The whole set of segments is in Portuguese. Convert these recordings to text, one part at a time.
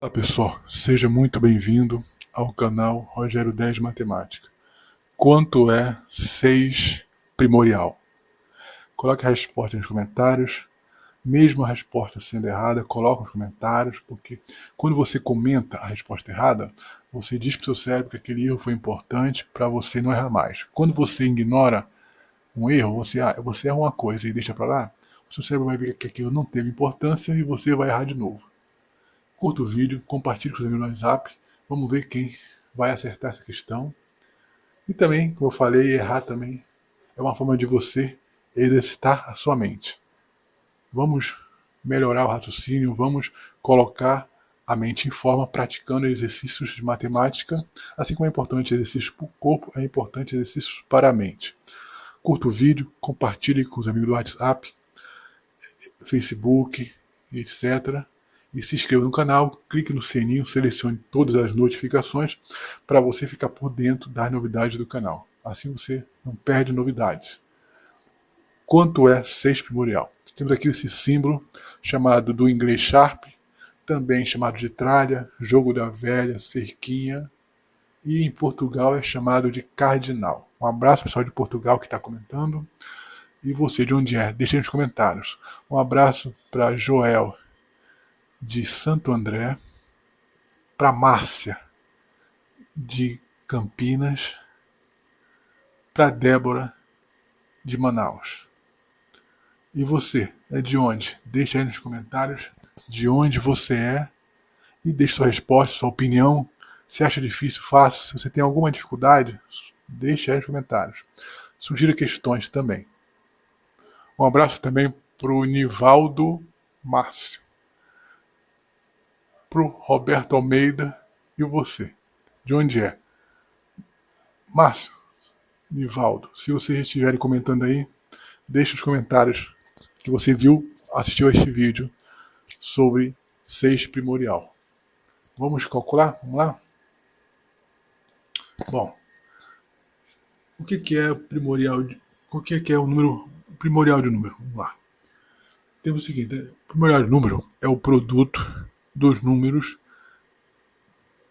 Olá pessoal, seja muito bem-vindo ao canal Rogério 10 Matemática. Quanto é 6 primorial? Coloque a resposta nos comentários. Mesmo a resposta sendo errada, coloque nos comentários, porque quando você comenta a resposta errada, você diz para o seu cérebro que aquele erro foi importante para você não errar mais. Quando você ignora um erro, você erra uma coisa e deixa para lá, o seu cérebro vai ver que aquilo não teve importância e você vai errar de novo. Curta o vídeo, compartilhe com os amigos no WhatsApp. Vamos ver quem vai acertar essa questão. E também, como eu falei, errar também é uma forma de você exercitar a sua mente. Vamos melhorar o raciocínio, vamos colocar a mente em forma praticando exercícios de matemática, assim como é importante exercício para o corpo, é importante exercícios para a mente. Curta o vídeo, compartilhe com os amigos do WhatsApp, Facebook, etc. E se inscreva no canal, clique no sininho, selecione todas as notificações para você ficar por dentro das novidades do canal. Assim você não perde novidades. Quanto é 6 primorial? Temos aqui esse símbolo chamado do inglês Sharp, também chamado de tralha, jogo da velha, cerquinha, e em Portugal é chamado de cardinal. Um abraço pessoal de Portugal que está comentando. E você de onde é? Deixe nos comentários. Um abraço para Joel de Santo André, para Márcia de Campinas, para Débora de Manaus. E você é de onde? Deixa aí nos comentários de onde você é e deixe sua resposta, sua opinião. Se acha difícil, fácil. Se você tem alguma dificuldade, deixe aí nos comentários. Sugira questões também. Um abraço também para o Nivaldo Márcio, para o Roberto Almeida. E você? De onde é? Márcio, Nivaldo, se vocês estiverem comentando aí, deixe os comentários que você viu, assistiu a este vídeo sobre 6 primorial. Vamos calcular? Vamos lá? Bom, o que é primorial? O que é o número primorial de número? Vamos lá. Temos o seguinte: o primorial de número é o produto dos números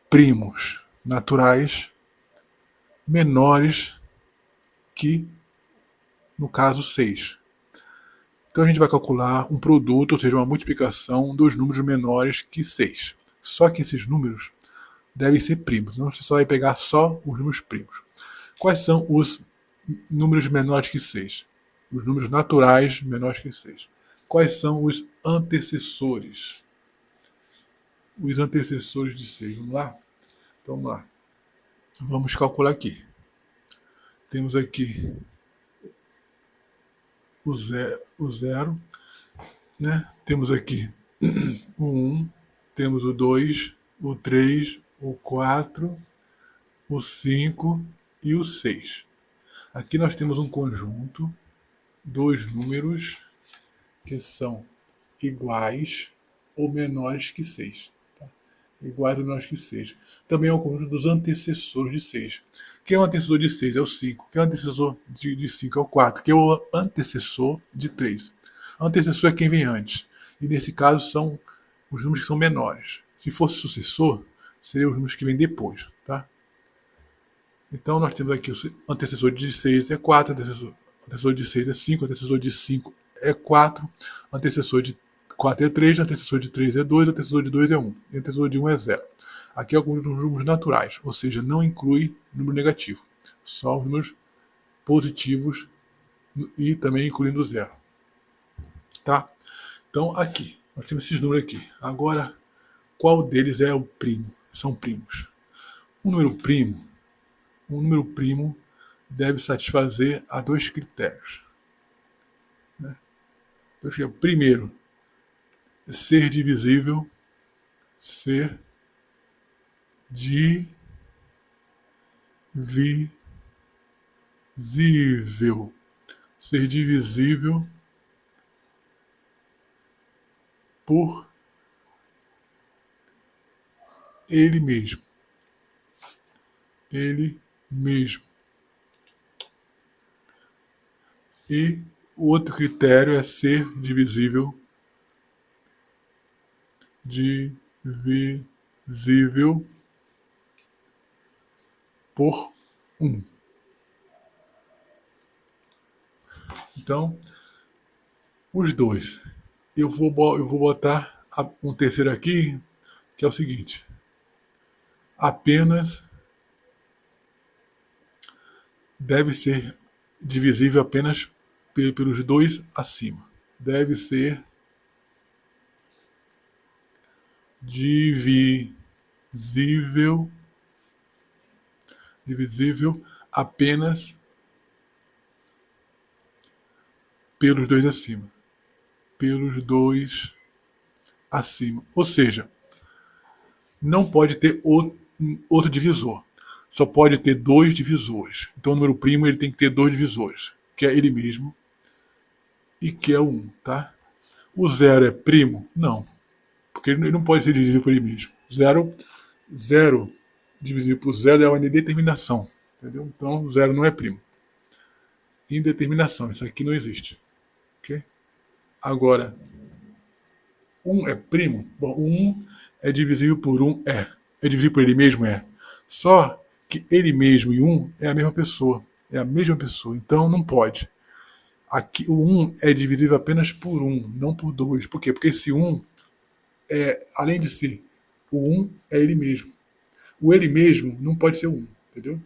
primos naturais menores que, no caso, 6. Então a gente vai calcular um produto, ou seja, uma multiplicação dos números menores que 6. Só que esses números devem ser primos, não você só vai pegar só os números primos. Quais são os números menores que 6? Os números naturais menores que 6. Quais são os antecessores? Os antecessores de 6. Vamos lá? Então vamos lá. Vamos calcular aqui. Temos aqui o zero, né? Temos aqui o 1, temos o 2, o 3, o 4, o 5 e o 6. Aqui nós temos um conjunto, dois números que são iguais ou menores que 6. Tá? Iguais ou menores que 6. Também é o conjunto dos antecessores de 6. Quem é o antecessor de 6? É o 5. Quem é o antecessor de 5? É o 4. Quem é o antecessor de 3? O antecessor é quem vem antes. E nesse caso são os números que são menores. Se fosse sucessor, seriam os números que vêm depois. Tá? Então nós temos aqui o antecessor de 6 é 4, antecessor de 6 é 5, antecessor de 5 é 4, antecessor de 4 é 3, antecessor de 3 é 2, antecessor de 2 é 1, e antecessor de 1 é 0. Aqui é alguns números naturais, ou seja, não inclui número negativo, só os números positivos e também incluindo o 0. Tá? Então aqui, nós temos esses números aqui. Agora, qual deles é o primo? São primos. Um número primo deve satisfazer a dois critérios. Né? Primeiro, ser divisível, ser divisível, ser divisível por ele mesmo. Ele mesmo. E o outro critério é ser divisível divisível por 1. Então, os dois. Eu vou botar um terceiro aqui, que é o seguinte. Apenas deve ser divisível apenas pelos dois acima. Deve ser divisível apenas pelos dois acima. Pelos dois acima. Ou seja, não pode ter outro divisor. Só pode ter dois divisores. Então o número primo ele tem que ter dois divisores, que é ele mesmo e que é o 1, tá? O 0 é primo? Não. Porque ele não pode ser divisível por ele mesmo. 0 divisível por 0 é uma indeterminação. Entendeu? Então 0 não é primo. Indeterminação. Isso aqui não existe. Okay? Agora, 1 é primo? Bom, 1 é divisível por 1? É. É divisível por ele mesmo? É. Só que ele mesmo e 1 é a mesma pessoa. É a mesma pessoa. Então não pode. Aqui o 1 é divisível apenas por 1, não por 2. Por quê? Porque esse 1, além de ser o 1, é ele mesmo. O ele mesmo não pode ser o 1, entendeu?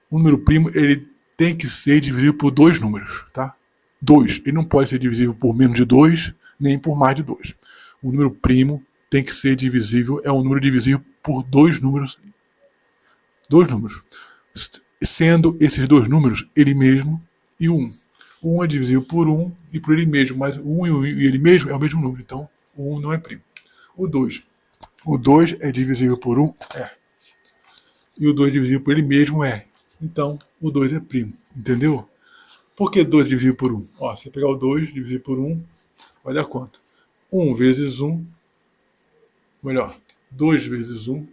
O número primo ele tem que ser divisível por dois números, tá? 2. Ele não pode ser divisível por menos de 2, nem por mais de 2. O número primo tem que ser divisível, é um número divisível por dois números. Sendo esses dois números ele mesmo e o 1. O 1 é divisível por 1 e por ele mesmo, mas o 1 e ele mesmo é o mesmo número, então o 1 não é primo. O 2. O 2 é divisível por 1? É. E o 2 é divisível por ele mesmo? É. Então o 2 é primo, entendeu? Por que 2 divisível por 1? Ó, se você pegar o 2 dividir por 1, vai dar quanto? 1 vezes 1, melhor, 2 vezes 1.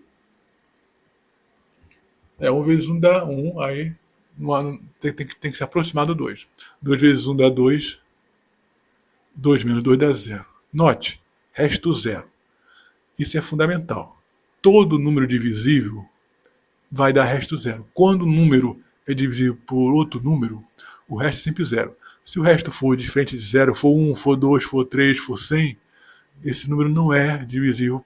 1 vezes 1 dá 1, aí tem que se aproximar do 2. 2 vezes 1 dá 2. 2 menos 2 dá 0. Note, resto 0. Isso é fundamental. Todo número divisível vai dar resto 0. Quando o número é divisível por outro número, o resto é sempre 0. Se o resto for diferente de 0, for 1, for 2, for 3, for 100, esse número não é divisível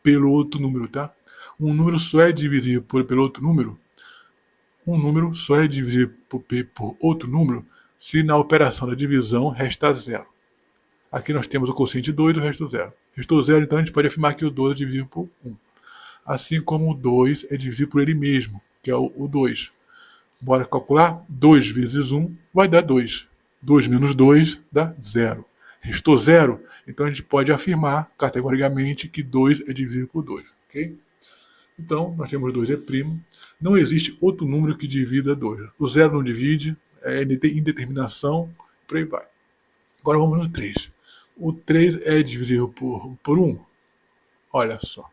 pelo outro número, tá? Um número só é divisível pelo outro número. Um número só é divisível por outro número se na operação da divisão restar 0. Aqui nós temos o quociente 2 e o resto 0. Restou 0, então a gente pode afirmar que o 2 é divisível por 1. Assim como o 2 é divisível por ele mesmo, que é o 2. Bora calcular? 2 vezes 1 vai dar 2. 2 menos 2 dá 0. Restou 0, então a gente pode afirmar categoricamente que 2 é divisível por 2. Okay? Então, nós temos 2 é primo. Não existe outro número que divida 2. O 0 não divide, é indeterminação, por aí vai. Agora vamos no 3. O 3 é divisível por 1. Olha só.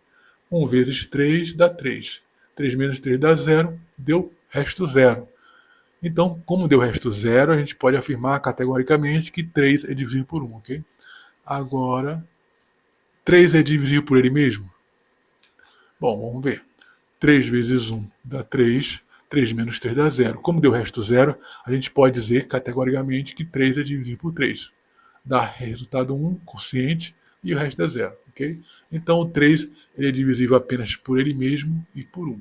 1 vezes 3 dá 3. 3 menos 3 dá 0. Deu resto 0. Então, como deu resto 0, a gente pode afirmar categoricamente que 3 é divisível por 1. Okay? Agora, 3 é divisível por ele mesmo? Bom, vamos ver. 3 vezes 1 dá 3. 3 menos 3 dá 0. Como deu resto 0, a gente pode dizer categoricamente que 3 é divisível por 3. Dá resultado 1, quociente, e o resto é 0. Okay? Então o 3 ele é divisível apenas por ele mesmo e por 1.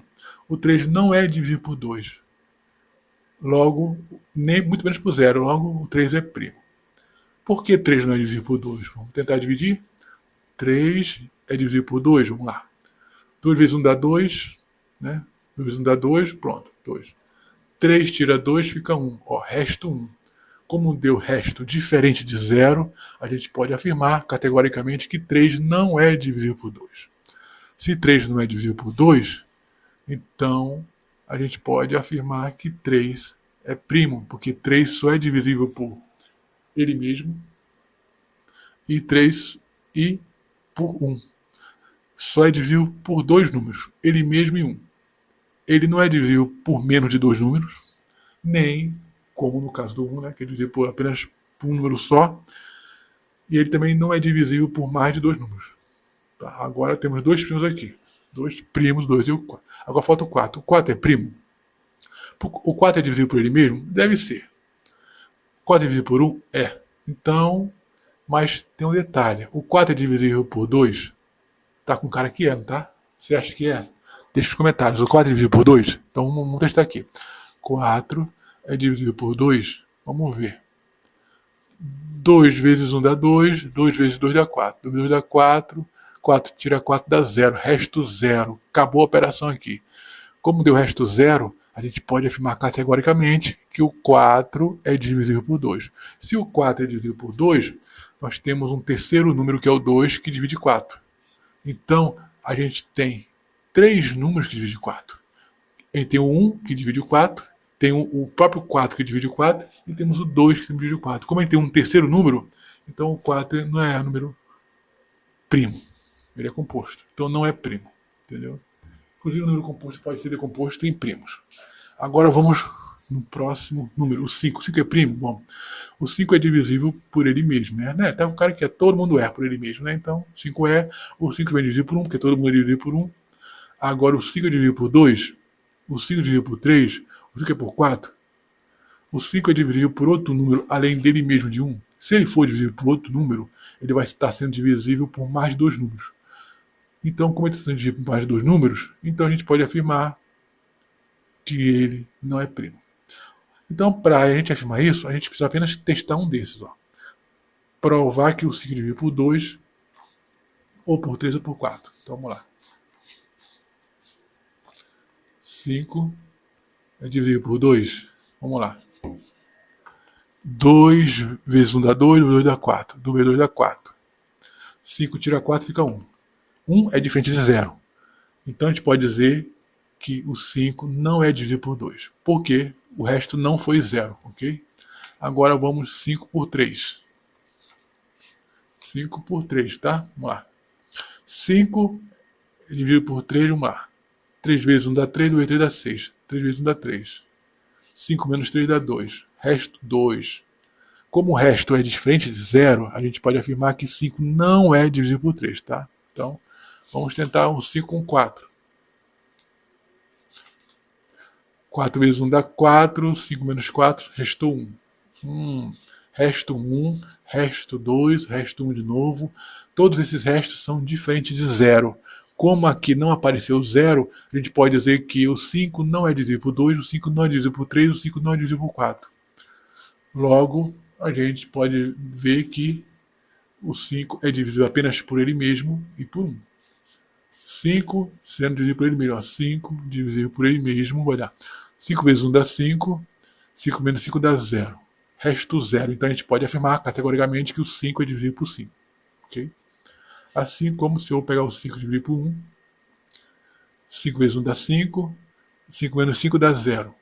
O 3 não é divisível por 2. Logo, nem muito menos por 0. Logo, o 3 é primo. Por que 3 não é divisível por 2? Vamos tentar dividir. 3 é divisível por 2. Vamos lá. 2 vezes 1 dá 2. Né? 2 vezes 1 dá 2. Pronto, 2. 3 tira 2, fica 1. Ó, resto 1. Como deu resto diferente de 0, a gente pode afirmar categoricamente que 3 não é divisível por 2. Se 3 não é divisível por 2, então a gente pode afirmar que 3 é primo, porque 3 só é divisível por ele mesmo e 3 e por 1. Só é divisível por dois números, ele mesmo e 1. Ele não é divisível por menos de dois números, nem como no caso do 1, né, que é divisível por apenas por um número só, e ele também não é divisível por mais de dois números. Tá, agora temos dois primos aqui. Dois primos, 2 e o 4. Agora falta o 4. O 4 é primo? O 4 é divisível por ele mesmo? Deve ser. O 4 é divisível por 1? É. Então, mas tem um detalhe. O 4 é divisível por 2? Tá com cara que é, não tá? Você acha que é? Deixa nos comentários. O 4 é divisível por 2? Então vamos testar aqui. 4 é divisível por 2? Vamos ver. 2 vezes 1 dá 2. 2 vezes 2 dá 4. 2 vezes 2 dá 4. 4 tira 4 dá 0. Resto 0. Acabou a operação aqui. Como deu resto 0, a gente pode afirmar categoricamente que o 4 é divisível por 2. Se o 4 é divisível por 2, nós temos um terceiro número que é o 2 que divide 4. Então, a gente tem 3 números que dividem 4. Tem o 1 que divide o 4, tem o próprio 4 que divide o 4 e temos o 2 que divide o 4. Como a gente tem um terceiro número, então o 4 não é número primo. Ele é composto. Então não é primo. Entendeu? Inclusive o número composto pode ser decomposto em primos. Agora vamos no próximo número, o 5. O 5 é primo? Bom, o 5 é divisível por ele mesmo. Né? Tá um cara que todo mundo é por ele mesmo. Né? Então, 5 é. O 5 é divisível por 1, porque todo mundo é divisível por 1. Agora o 5 é divisível por 2. O 5 é divisível por 3. O 5 é por 4. O 5 é divisível por outro número além dele mesmo de 1. Se ele for divisível por outro número, ele vai estar sendo divisível por mais de 2 números. Então, como ele está sendo divisível por mais de 2 números, então a gente pode afirmar que ele não é primo. Então, para a gente afirmar isso, a gente precisa apenas testar um desses. Ó. Provar que o 5 é divisível por 2, ou por 3 ou por 4. Então, vamos lá. 5 é divisível por 2. Vamos lá. 2 vezes 1 dá 2, 2 dá 4. 2 vezes 2 dá 4. 5 tira 4 fica 1. 1 é diferente de 0. Então a gente pode dizer que o 5 não é divisível por 2. Porque o resto não foi 0, ok? Agora vamos 5 por 3. 5 por 3, tá? Vamos lá. 5 é divisível por 3, vamos lá. 3 vezes 1 dá 3, 2 vezes 3 dá 6. 3 vezes 1 dá 3. 5 menos 3 dá 2. Resto 2. Como o resto é diferente de 0, a gente pode afirmar que 5 não é divisível por 3, tá? Então, vamos tentar o 5 com 4. 4 vezes 1 dá 4. 5 menos 4, restou 1. Resto 1, resto 2, resto 1 de novo. Todos esses restos são diferentes de 0. Como aqui não apareceu 0, a gente pode dizer que o 5 não é divisível por 2, o 5 não é divisível por 3, o 5 não é divisível por 4. Logo, a gente pode ver que o 5 é divisível apenas por ele mesmo e por 1. 5 sendo divisível por ele mesmo. 5 divisível por ele mesmo vai dar 5 vezes 1 dá 5. 5 menos 5 dá 0. Resto 0. Então a gente pode afirmar categoricamente que o 5 é divisível por 5. Okay? Assim como se eu pegar o 5 e dividir por 1. 5 vezes 1 dá 5. 5 menos 5 dá 0.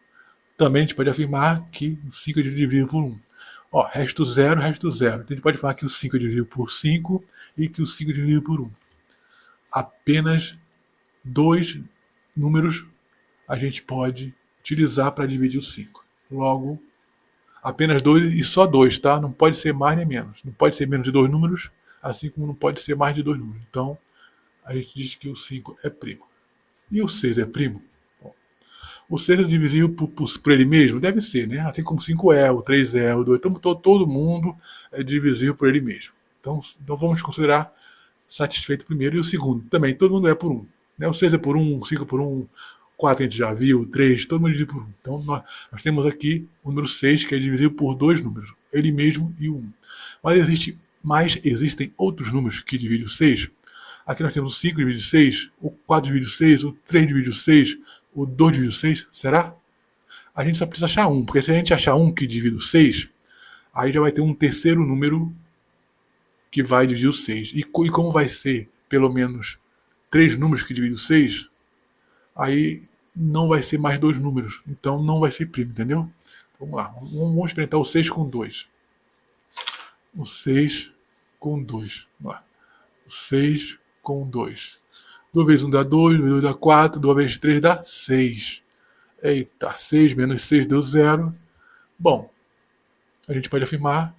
Também a gente pode afirmar que o 5 é divisível por 1. Ó, resto 0, resto 0. Então a gente pode falar que o 5 é divisível por 5 e que o 5 é divisível por 1. Apenas 2 números a gente pode utilizar para dividir o 5. Logo, apenas 2 e só 2, tá? Não pode ser mais nem menos. Não pode ser menos de 2 números, assim como não pode ser mais de 2 números. Então, a gente diz que o 5 é primo. E o 6 é primo? Bom, o 6 é divisível por ele mesmo? Deve ser, né? Assim como o 5 é, o 3 é, o 2. Então, todo mundo é divisível por ele mesmo. Então vamos considerar satisfeito o primeiro. E o segundo também, todo mundo é por 1. Né? O 6 é por 1, o 5 é por 1, 4 a gente já viu, 3, todo mundo é divisível por 1. Então nós temos aqui o número 6, que é divisível por 2 números, ele mesmo e o 1. Mas existem outros números que dividem o 6. Aqui nós temos o 5 divide o 6, o 4 divide o 6, o 3 divide o 6, o 2 divide o 6. Será? A gente só precisa achar um, porque se a gente achar um que divide o 6, aí já vai ter um terceiro número que vai dividir o 6. E como vai ser pelo menos 3 números que dividem o 6, aí não vai ser mais 2 números. Então não vai ser primo, entendeu? Vamos lá. Vamos experimentar o 6 com 2. O 6 com 2. Vamos lá. O 6 com 2. 2 vezes 1 dá 2, 2 vezes 2 dá 4, 2 vezes 3 dá 6. Eita, 6 menos 6 deu 0. Bom, a gente pode afirmar,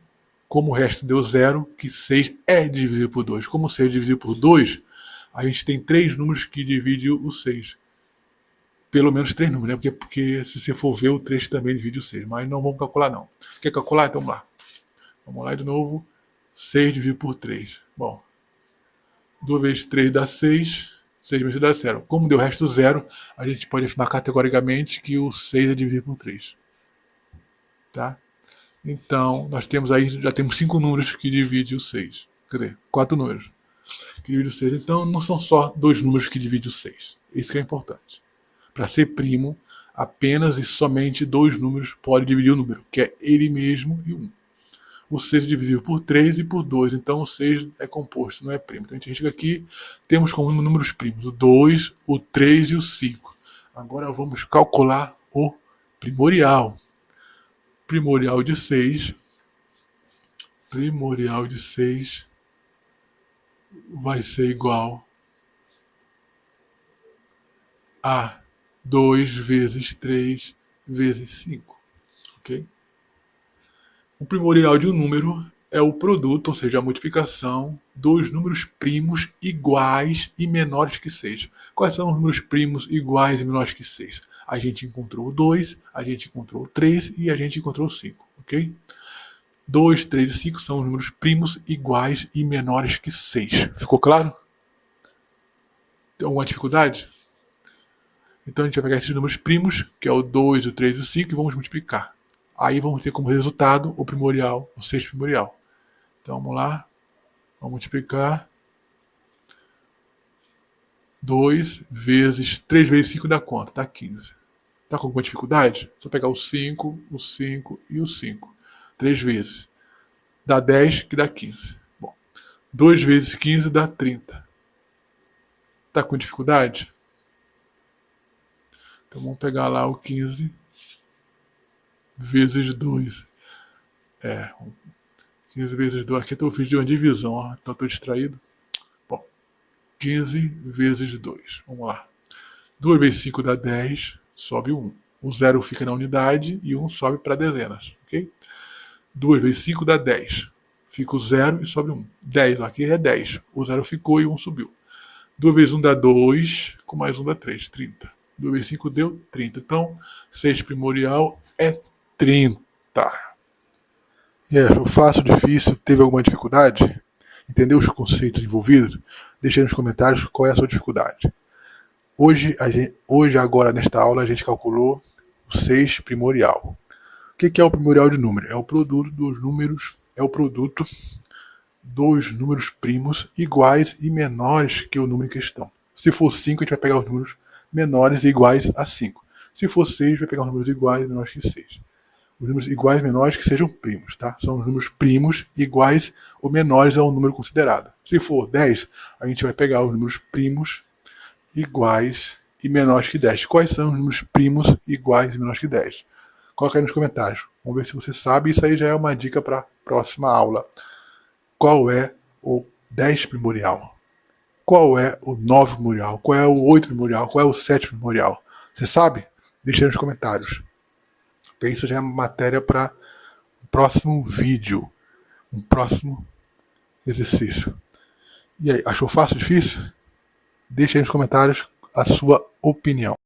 como o resto deu 0, que 6 é divisível por 2. Como 6 é divisível por 2, a gente tem 3 números que dividem o 6. Pelo menos 3 números, né? Porque se você for ver, o 3 também divide o 6. Mas não vamos calcular, não. Quer calcular? Então vamos lá. Vamos lá de novo. 6 dividido por 3. Bom, 2 vezes 3 dá 6. 6 vezes 3 dá 0. Como deu o resto 0, a gente pode afirmar categoricamente que o 6 é dividido por 3. Tá? Então, nós temos aí, já temos 5 números que dividem o 6. Quer dizer, 4 números que dividem o 6. Então, não são só 2 números que dividem o 6. Isso que é importante. Para ser primo, apenas e somente 2 números podem dividir o número, que é ele mesmo e 1. O 6 é divisível por 3 e por 2, então o 6 é composto, não é primo. Então a gente chega aqui, temos como números primos o 2, o 3 e o 5. Agora vamos calcular o primorial. Primorial de 6 vai ser igual a 2 vezes 3 vezes 5. Ok? O primorial de um número é o produto, ou seja, a multiplicação dos números primos iguais e menores que 6. Quais são os números primos iguais e menores que 6? A gente encontrou o 2, a gente encontrou o 3 e a gente encontrou o 5. Ok? 2, 3 e 5 são os números primos iguais e menores que 6. Ficou claro? Tem alguma dificuldade? Então a gente vai pegar esses números primos, que é o 2, o 3 e o 5, e vamos multiplicar. Aí vamos ter como resultado o primorial, o 6 primorial. Então vamos lá, vamos multiplicar. 2 vezes 3 vezes 5 dá quanto? Dá 15. Está com alguma dificuldade? Só pegar o 5, o 5 e o 5. 3 vezes. Dá 10, que dá 15. Bom, 2 vezes 15 dá 30. Está com dificuldade? Então vamos pegar lá o 15 vezes 2. 15 vezes 2. Aqui eu fiz de uma divisão, ó, então estou distraído. Bom, 15 vezes 2. Vamos lá. 2 vezes 5 dá 10, sobe 1. O 0 fica na unidade e 1 sobe para dezenas. Ok? 2 vezes 5 dá 10. Fica o 0 e sobe 1. 10, aqui é 10. O 0 ficou e 1 subiu. 2 vezes 1 dá 2, com mais 1 dá 3, 30. 2 vezes 5 deu 30. Então, 6 primorial é 30. E achou fácil, difícil? Teve alguma dificuldade? Entendeu os conceitos envolvidos? Deixe aí nos comentários qual é a sua dificuldade. Hoje, agora nesta aula, a gente calculou o 6 primorial. O que é o primorial de número? É o produto dos números, primos iguais e menores que o número em questão. Se for 5, a gente vai pegar os números menores e iguais a 5. Se for 6, a gente vai pegar os números iguais e menores que 6. Os números iguais e menores que sejam primos, tá? São os números primos iguais ou menores ao número considerado. Se for 10, a gente vai pegar os números primos iguais e menores que 10. Quais são os números primos iguais e menores que 10? Coloca aí nos comentários. Vamos ver se você sabe. Isso aí já é uma dica para a próxima aula. Qual é o 10 primorial? Qual é o 9 primorial? Qual é o 8 primorial? Qual é o 7 primorial? Você sabe? Deixa aí nos comentários. Porque isso já é matéria para um próximo vídeo. Um próximo exercício. E aí, achou fácil, difícil? Deixa aí nos comentários a sua opinião.